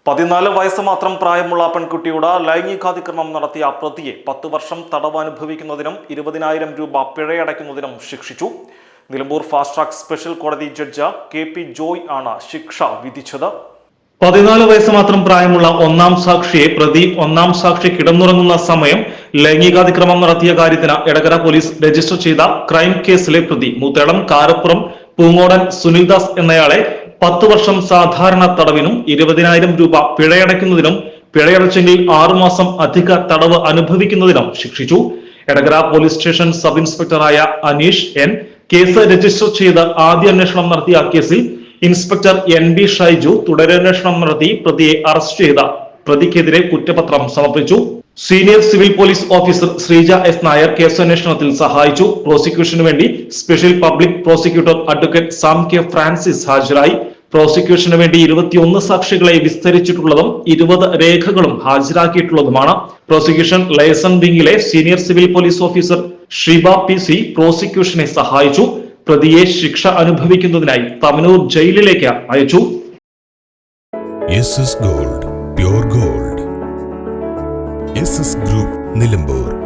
14 വയസ്സ് മാത്രം പ്രായമുള്ള പെൺകുട്ടിയോട് ലൈംഗികാതിക്രമം നടത്തിയ പ്രതിയെ 10 വർഷം തടവ് അനുഭവിക്കുന്നതിനും 20,000 രൂപ പിഴയടയ്ക്കുന്നതിനും ശിക്ഷിച്ചു. നിലമ്പൂർ ഫാസ്റ്റ് ട്രാക്ക് സ്പെഷ്യൽ കോടതി ജഡ്ജ് KP ജോയ് ആണ് ശിക്ഷ വിധിച്ചത്. 14 വയസ്സ് മാത്രം പ്രായമുള്ള ഒന്നാം സാക്ഷിയെ പ്രതി ഒന്നാം സാക്ഷി കിടന്നുറങ്ങുന്ന സമയം ലൈംഗികാതിക്രമം നടത്തിയ കാര്യത്തിന് എടകര പോലീസ് രജിസ്റ്റർ ചെയ്ത ക്രൈം കേസിലെ പ്രതി മൂത്തേടം കാരപ്പുറം പൂങ്ങോടൻ സുനിൽദാസ് എന്നയാളെ 10 വർഷം സാധാരണ തടവിനും 20,000 രൂപ പിഴയടയ്ക്കുന്നതിനും പിഴയടച്ചെങ്കിൽ 6 മാസം അധിക തടവ് അനുഭവിക്കുന്നതിനും ശിക്ഷിച്ചു. എടകര പോലീസ് സ്റ്റേഷൻ സബ് ഇൻസ്പെക്ടറായ അനീഷ് N കേസ് രജിസ്റ്റർ ചെയ്ത് ആദ്യ അന്വേഷണം നടത്തിയ കേസിൽ ഇൻസ്പെക്ടർ NB ഷൈജു തുടരന്വേഷണം നടത്തി പ്രതിയെ അറസ്റ്റ് ചെയ്ത പ്രതിക്കെതിരെ കുറ്റപത്രം സമർപ്പിച്ചു. Senior civil police officer Sreeja S Nair കേസന്വേഷണത്തിൽ സഹായിച്ചു. പ്രോസിക്യൂഷനു വേണ്ടി special public prosecutor advocate Sam K Francis ഹാജരായി. പ്രോസിക്യൂഷനു വേണ്ടി 21 സാക്ഷികളെ വിസ്തരിച്ചിട്ടുള്ളതും 20 രേഖകളും ഹാജരാക്കിയിട്ടുള്ളതുമാണ്. പ്രോസിക്യൂഷൻ ലൈസൺ വിംഗിലെ senior civil police officer Sheeba PC പ്രോസിക്യൂഷനെ സഹായിച്ചു. പ്രതിയെ ശിക്ഷ അനുഭവിക്കുന്നതിനായി തമനൂർ ജയിലിലേക്ക് അയച്ചു. SS Gold, Pure Gold. SS Group, Nilambur.